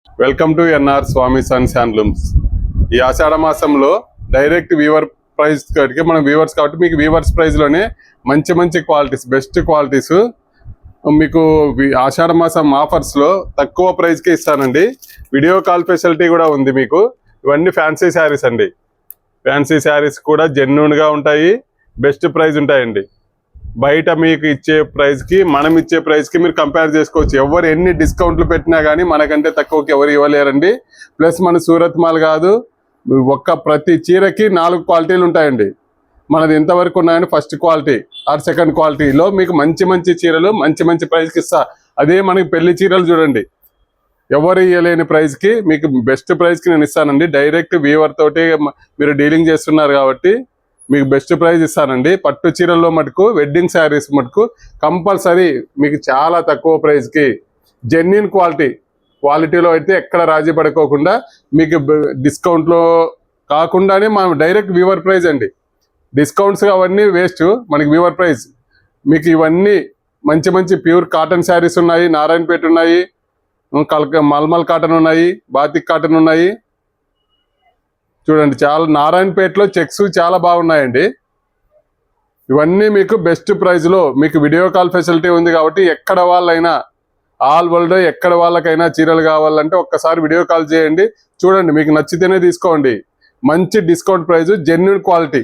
Welcome to N R Swamy Sons Handlooms. ఈ ఆషాఢ మాసంలో direct Weaver price కాబట్టి మనం వీవర్స్ కాబట్టి మీకు వీవర్స్ ప్రైస్లోనే మంచి మంచి క్వాలిటీస్, బెస్ట్ క్వాలిటీస్ మీకు ఆషాఢ మాసం ఆఫర్స్లో తక్కువ ప్రైస్కి ఇస్తానండి. వీడియో కాల్ ఫెసిలిటీ కూడా ఉంది మీకు. ఇవన్నీ ఫ్యాన్సీ శారీస్ అండి. ఫ్యాన్సీ శారీస్ కూడా జెన్యూన్గా ఉంటాయి, బెస్ట్ ప్రైస్ ఉంటాయండి. బయట మీకు ఇచ్చే ప్రైస్కి మనం ఇచ్చే ప్రైస్కి మీరు కంపేర్ చేసుకోవచ్చు. ఎవరు ఎన్ని డిస్కౌంట్లు పెట్టినా కానీ మనకంటే తక్కువకి ఎవరు ఇవ్వలేరండి. ప్లస్ మన సూరత్ మాల్ కాదు, ప్రతి చీరకి 4 క్వాలిటీలు ఉంటాయండి. మనది ఎంతవరకు ఉన్నాయని ఫస్ట్ క్వాలిటీ ఆర్ సెకండ్ క్వాలిటీలో మీకు మంచి మంచి చీరలు మంచి మంచి ప్రైస్కి ఇస్తా. అదే మనకి పెళ్లి చీరలు చూడండి, ఎవరు ఇవ్వలేని ప్రైస్కి మీకు బెస్ట్ ప్రైస్కి నేను ఇస్తానండి. డైరెక్ట్ వీవర్ తోటి మీరు డీలింగ్ చేస్తున్నారు కాబట్టి మీకు బెస్ట్ ప్రైస్ ఇస్తానండి. పట్టు చీరల్లో మటుకు, వెడ్డింగ్ శారీస్ మటుకు కంపల్సరీ మీకు చాలా తక్కువ ప్రైస్కి జెన్యూన్ క్వాలిటీలో అయితే ఎక్కడ రాజీ పడుకోకుండా మీకు డిస్కౌంట్లో కాకుండానే మనం డైరెక్ట్ వీవర్ ప్రైస్ అండి. డిస్కౌంట్స్ అవన్నీ వేస్ట్, మనకి వీవర్ ప్రైస్. మీకు ఇవన్నీ మంచి మంచి ప్యూర్ కాటన్ శారీస్ ఉన్నాయి, నారాయణపేట ఉన్నాయి, మల్మల్ కాటన్ ఉన్నాయి, బాతిక్ కాటన్ ఉన్నాయి. చూడండి, చాలా నారాయణపేటలో చెక్స్ చాలా బాగున్నాయండి. ఇవన్నీ మీకు బెస్ట్ ప్రైస్లో మీకు వీడియో కాల్ ఫెసిలిటీ ఉంది కాబట్టి ఎక్కడ వాళ్ళైనా, ఆల్ వరల్డ్ ఎక్కడ వాళ్ళకైనా చీరలు కావాలంటే ఒక్కసారి వీడియో కాల్ చేయండి. చూడండి, మీకు నచ్చితేనే తీసుకోండి. మంచి డిస్కౌంట్ ప్రైస్, జెన్యూన్ క్వాలిటీ.